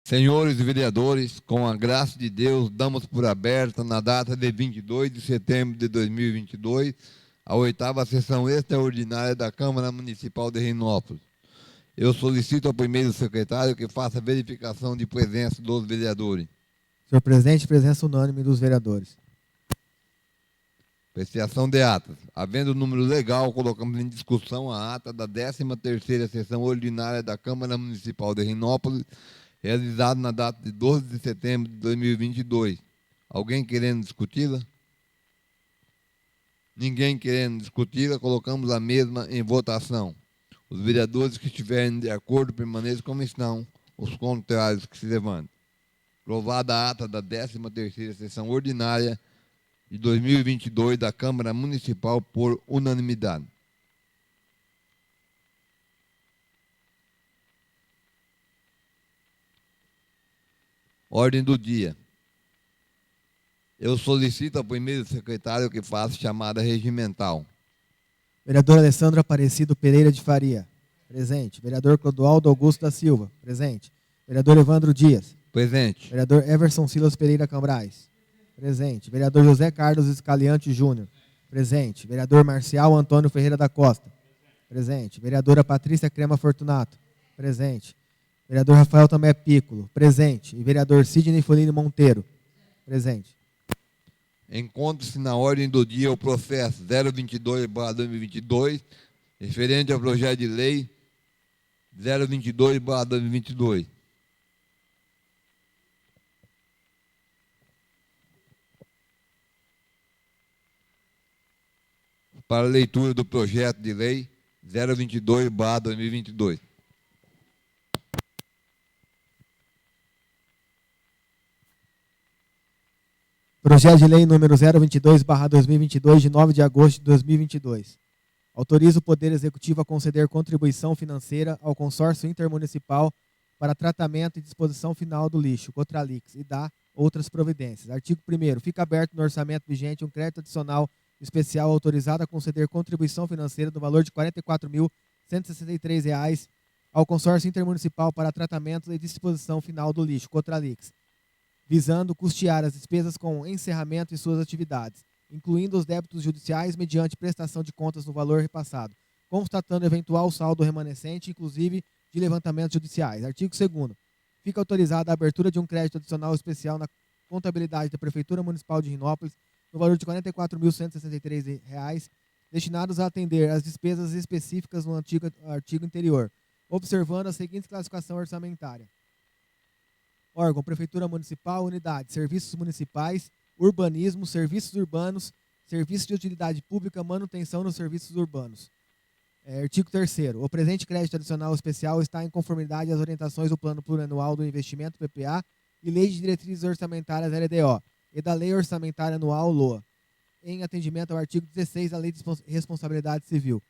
Senhores vereadores, com a graça de Deus, damos por aberta, na data de 22 de setembro de 2022, a 8ª sessão extraordinária da Câmara Municipal de Reinópolis. Eu solicito ao primeiro secretário que faça a verificação de presença dos vereadores. Senhor presidente, presença unânime dos vereadores. Apreciação de atas. Havendo o número legal, colocamos em discussão a ata da 13ª sessão ordinária da Câmara Municipal de Reinópolis, realizado na data de 12 de setembro de 2022. Alguém querendo discuti-la? Ninguém querendo discuti-la, colocamos a mesma em votação. Os vereadores que estiverem de acordo permaneçam como estão, os contrários que se levantem. Aprovada a ata da 13ª sessão ordinária de 2022 da Câmara Municipal por unanimidade. Ordem do dia. Eu solicito ao primeiro secretário que faça chamada regimental. Vereador Alessandro Aparecido Pereira de Faria, presente. Vereador Clodoaldo Augusto da Silva, presente. Vereador Evandro Dias, presente. Vereador Everson Silas Pereira Cambrais, presente. Vereador José Carlos Escaliante Júnior, presente. Vereador Marcial Antônio Ferreira da Costa, presente. Vereadora Patrícia Crema Fortunato, presente. Vereador Rafael Tomé Piccolo, presente. E vereador Sidney Folini Monteiro, presente. Encontra-se na ordem do dia o processo 022/2022, referente ao projeto de lei 022/2022. Para a leitura do projeto de lei 022/2022. Projeto de Lei número 022/2022, de 9 de agosto de 2022. Autoriza o Poder Executivo a conceder contribuição financeira ao Consórcio Intermunicipal para tratamento e disposição final do lixo, Cotralix, e dá outras providências. Artigo 1º. Fica aberto no orçamento vigente um crédito adicional especial autorizado a conceder contribuição financeira no valor de R$ 44.163 ao Consórcio Intermunicipal para tratamento e disposição final do lixo, Cotralix, visando custear as despesas com encerramento de suas atividades, incluindo os débitos judiciais mediante prestação de contas no valor repassado, constatando eventual saldo remanescente, inclusive de levantamentos judiciais. Artigo 2º. Fica autorizada a abertura de um crédito adicional especial na contabilidade da Prefeitura Municipal de Reinópolis no valor de R$ 44.163, destinados a atender às despesas específicas no antigo artigo anterior, observando a seguinte classificação orçamentária: órgão, Prefeitura Municipal, unidade, serviços municipais, urbanismo, serviços urbanos, serviços de utilidade pública, manutenção nos serviços urbanos. Artigo 3º. O presente crédito adicional especial está em conformidade às orientações do Plano Plurianual do Investimento, PPA, e Lei de Diretrizes Orçamentárias, LDO, e da Lei Orçamentária Anual, LOA, em atendimento ao artigo 16 da Lei de Responsabilidade Civil.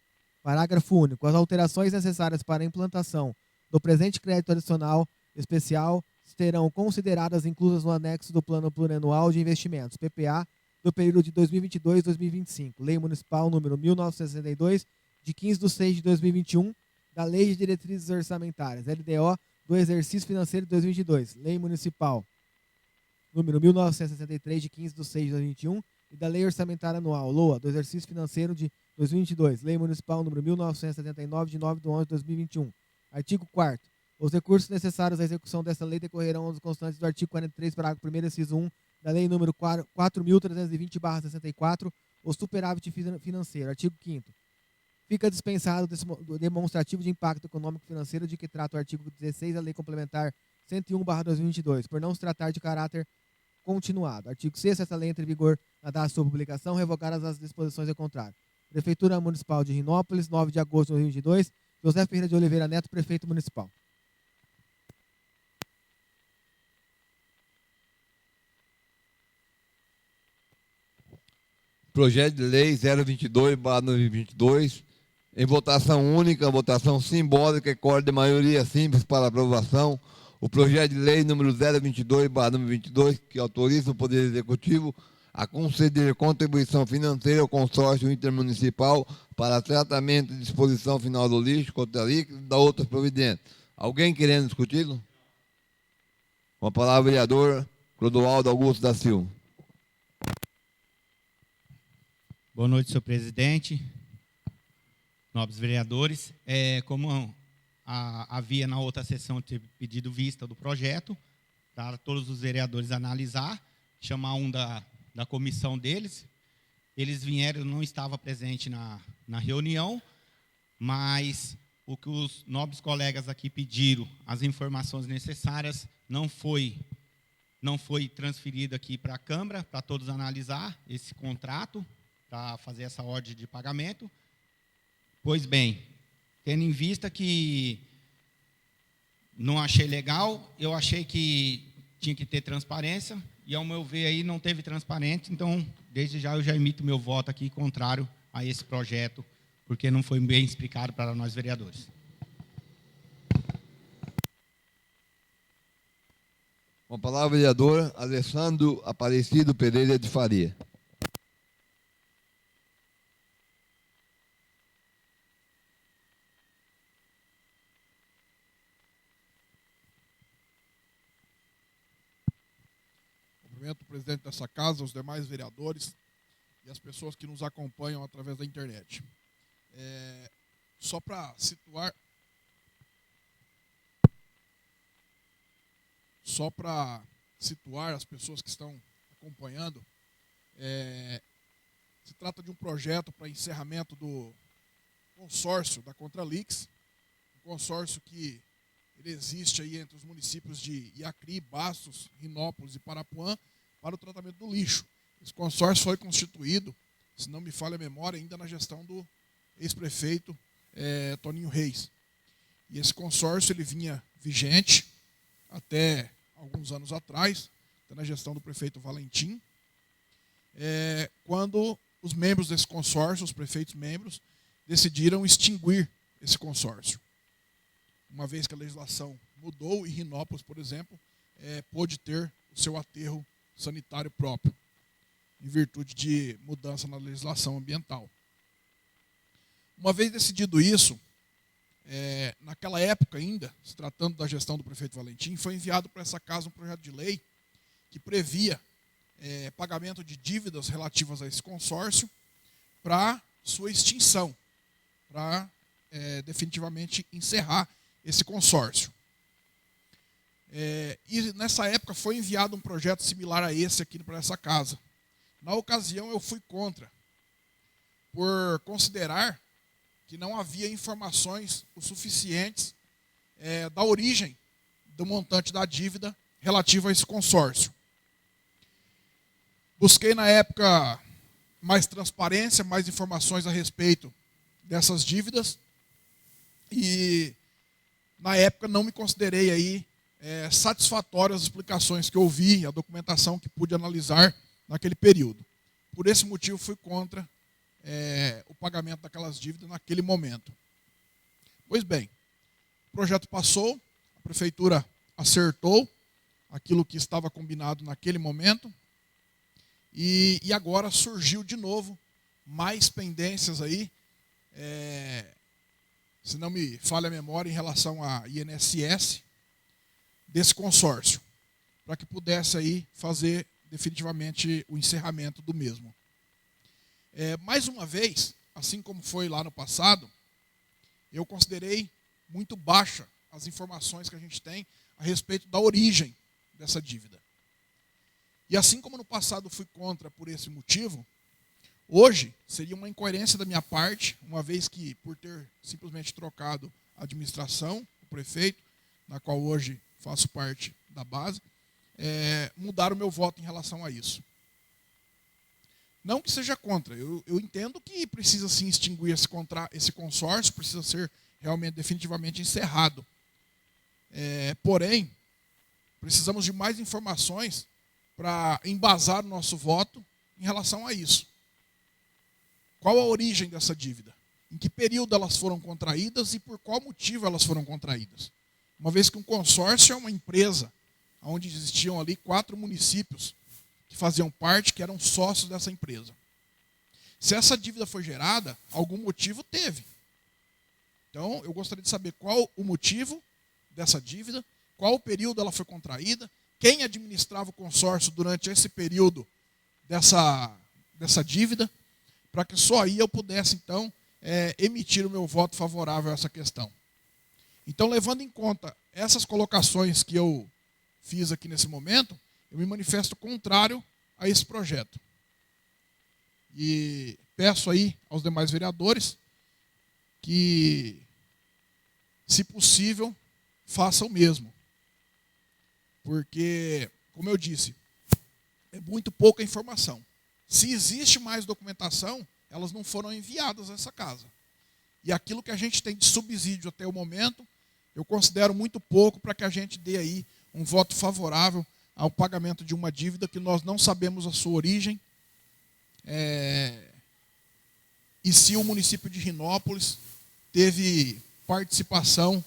Parágrafo único. As alterações necessárias para a implantação do presente crédito adicional especial serão consideradas inclusas no anexo do Plano Plurianual de Investimentos, PPA, do período de 2022-2025, Lei Municipal número 1962, de 15/6/2021, da Lei de Diretrizes Orçamentárias, LDO, do Exercício Financeiro de 2022, Lei Municipal número 1963, de 15/6/2021, e da Lei Orçamentária Anual, LOA, do Exercício Financeiro de 2022, Lei Municipal número 1979, de 9/11/2021. Artigo 4º. Os recursos necessários à execução desta lei decorrerão dos constantes do artigo 43, parágrafo 1º, inciso 1, da Lei número 4.320/64, o superávit financeiro. Artigo 5º. Fica dispensado o demonstrativo de impacto econômico financeiro de que trata o artigo 16 da Lei Complementar 101/2022, por não se tratar de caráter continuado. Artigo 6º. Esta lei entra em vigor na data de sua publicação, revogadas as disposições ao contrário. Prefeitura Municipal de Reinópolis, 9 de agosto de 2022. José Ferreira de Oliveira Neto, Prefeito Municipal. Projeto de Lei 022/2022, em votação única, votação simbólica e código de maioria simples para aprovação. O projeto de lei número 022/2022, que autoriza o Poder Executivo a conceder contribuição financeira ao consórcio intermunicipal para tratamento e disposição final do lixo, Cotralix e da outras providências. Alguém querendo discuti-lo? Com a palavra, o vereador Clodoaldo Augusto da Silva. Boa noite, senhor presidente, nobres vereadores. Como havia na outra sessão pedido vista do projeto, para todos os vereadores analisar, chamar um da comissão deles. Eles vieram, não estava presente na reunião, mas o que os nobres colegas aqui pediram, as informações necessárias, não foi transferido aqui para a Câmara, para todos analisar esse contrato, para fazer essa ordem de pagamento. Pois bem, tendo em vista que não achei legal, eu achei que tinha que ter transparência, e ao meu ver aí não teve transparência, então desde já eu já emito meu voto aqui contrário a esse projeto, porque não foi bem explicado para nós vereadores. Com a palavra, o vereador Alessandro Aparecido Pereira de Faria. Cumprimento o presidente dessa casa, os demais vereadores e as pessoas que nos acompanham através da internet. Só para situar as pessoas que estão acompanhando, se trata de um projeto para encerramento do consórcio da Contralix, um consórcio que ele existe aí entre os municípios de Iacri, Bastos, Rinópolis e Parapuã para o tratamento do lixo. Esse consórcio foi constituído, se não me falha a memória, ainda na gestão do ex-prefeito Toninho Reis. E esse consórcio ele vinha vigente até alguns anos atrás, até na gestão do prefeito Valentim, quando os membros desse consórcio, os prefeitos membros, decidiram extinguir esse consórcio. Uma vez que a legislação mudou e Rinópolis, por exemplo, pôde ter o seu aterro sanitário próprio, em virtude de mudança na legislação ambiental. Uma vez decidido isso, naquela época ainda, se tratando da gestão do prefeito Valentim, foi enviado para essa casa um projeto de lei que previa pagamento de dívidas relativas a esse consórcio para sua extinção, para definitivamente encerrar esse consórcio. E nessa época foi enviado um projeto similar a esse aqui para essa casa. Na ocasião eu fui contra, por considerar que não havia informações o suficientes da origem do montante da dívida relativa a esse consórcio. Busquei na época mais transparência, mais informações a respeito dessas dívidas e na época não me considerei aí satisfatórias as explicações que eu ouvi, a documentação que pude analisar naquele período. Por esse motivo fui contra o pagamento daquelas dívidas naquele momento. Pois bem, o projeto passou, a prefeitura acertou aquilo que estava combinado naquele momento e agora surgiu de novo mais pendências aí, se não me falha a memória, em relação à INSS desse consórcio, para que pudesse aí fazer definitivamente o encerramento do mesmo. Mais uma vez, assim como foi lá no passado, eu considerei muito baixa as informações que a gente tem a respeito da origem dessa dívida. E assim como no passado fui contra por esse motivo, hoje seria uma incoerência da minha parte, uma vez que, por ter simplesmente trocado a administração, o prefeito, na qual hoje faço parte da base, mudar o meu voto em relação a isso. Não que seja contra, eu entendo que precisa sim extinguir esse consórcio, precisa ser realmente definitivamente encerrado. Porém, precisamos de mais informações para embasar o nosso voto em relação a isso. Qual a origem dessa dívida? Em que período elas foram contraídas e por qual motivo elas foram contraídas? Uma vez que um consórcio é uma empresa, onde existiam ali 4 municípios que faziam parte, que eram sócios dessa empresa. Se essa dívida foi gerada, algum motivo teve. Então, eu gostaria de saber qual o motivo dessa dívida, qual o período ela foi contraída, quem administrava o consórcio durante esse período dessa dívida, para que só aí eu pudesse, então, emitir o meu voto favorável a essa questão. Então, levando em conta essas colocações que eu fiz aqui nesse momento, eu me manifesto contrário a esse projeto. E peço aí aos demais vereadores que, se possível, façam o mesmo. Porque, como eu disse, é muito pouca informação. Se existe mais documentação, elas não foram enviadas a essa casa. E aquilo que a gente tem de subsídio até o momento, eu considero muito pouco para que a gente dê aí um voto favorável ao pagamento de uma dívida que nós não sabemos a sua origem. E se o município de Rinópolis teve participação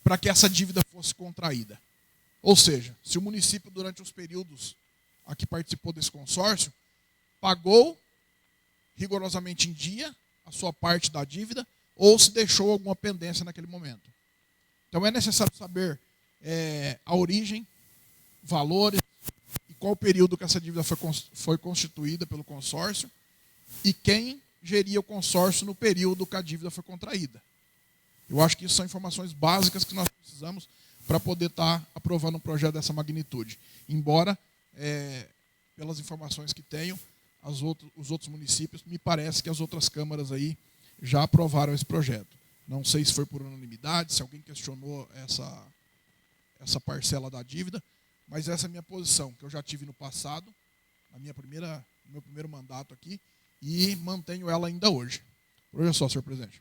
para que essa dívida fosse contraída. Ou seja, se o município, durante os períodos a que participou desse consórcio, pagou rigorosamente em dia a sua parte da dívida, ou se deixou alguma pendência naquele momento. Então é necessário saber a origem, valores e qual o período que essa dívida foi constituída pelo consórcio e quem geria o consórcio no período que a dívida foi contraída. Eu acho que isso são informações básicas que nós precisamos para poder estar aprovando um projeto dessa magnitude. Embora, pelas informações que tenho, os outros municípios, me parece que as outras câmaras aí já aprovaram esse projeto. Não sei se foi por unanimidade, se alguém questionou essa parcela da dívida, mas essa é a minha posição, que eu já tive no passado, no meu primeiro mandato aqui, e mantenho ela ainda hoje. Por hoje é só, senhor presidente.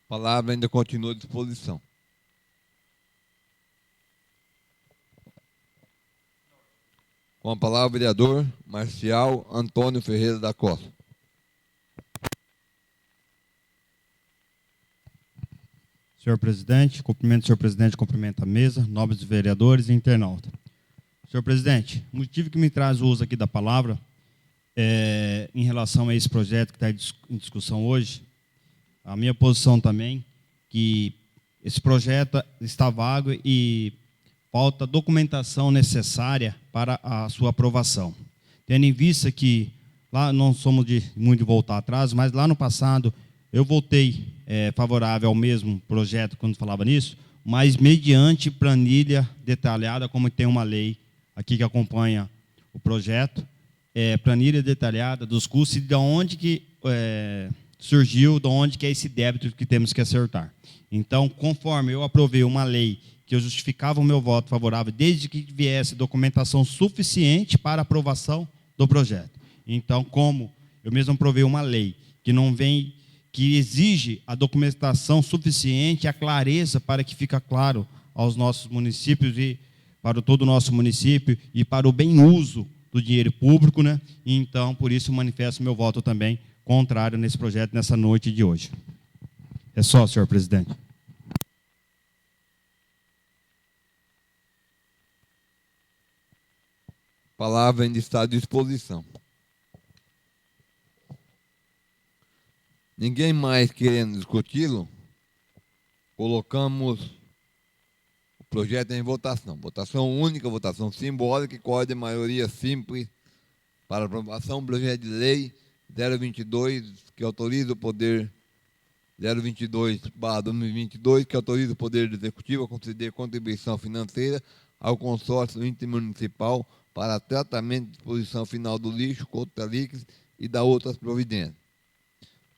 A palavra ainda continua à disposição. Com a palavra, o vereador Marcial Antônio Ferreira da Costa. Senhor presidente, cumprimento o senhor presidente, cumprimento a mesa, nobres vereadores e internautas. Senhor presidente, o motivo que me traz o uso aqui da palavra em relação a esse projeto que está em discussão hoje, a minha posição também, que esse projeto está vago e falta documentação necessária para a sua aprovação. Tendo em vista que, lá não somos de muito voltar atrás, mas lá no passado eu votei favorável ao mesmo projeto quando falava nisso, mas mediante planilha detalhada, como tem uma lei aqui que acompanha o projeto, planilha detalhada dos custos e de onde que surgiu, de onde que é esse débito que temos que acertar. Então, conforme eu aprovei uma lei que eu justificava o meu voto favorável, desde que viesse documentação suficiente para aprovação do projeto. Então, como eu mesmo aprovei uma lei que exige a documentação suficiente, a clareza para que fique claro aos nossos municípios e para todo o nosso município e para o bem uso do dinheiro público, né? Então, por isso, manifesto meu voto também contrário nesse projeto, nessa noite de hoje. É só, senhor presidente. Palavra ainda está à disposição. Ninguém mais querendo discuti-lo, colocamos o projeto em votação. Votação única, votação simbólica, que corre de maioria simples para aprovação do projeto de lei 022, que autoriza o Poder 022/2022, que autoriza o Poder Executivo a conceder contribuição financeira ao consórcio intermunicipal para tratamento de disposição final do lixo, contra líquidos e da outras providências.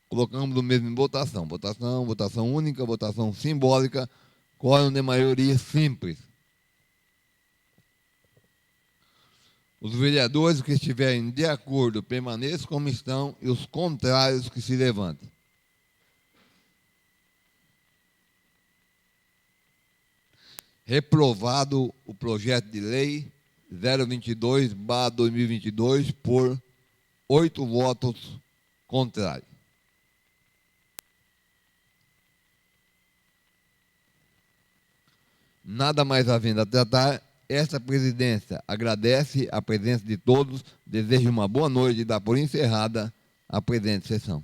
Colocamos o mesmo em votação. Votação única, votação simbólica, quórum de maioria simples. Os vereadores que estiverem de acordo permaneçam como estão e os contrários que se levantem. Reprovado o projeto de lei 022/2022 por 8 votos contrários. Nada mais havendo a tratar, esta presidência agradece a presença de todos, deseja uma boa noite e dá por encerrada a presente sessão.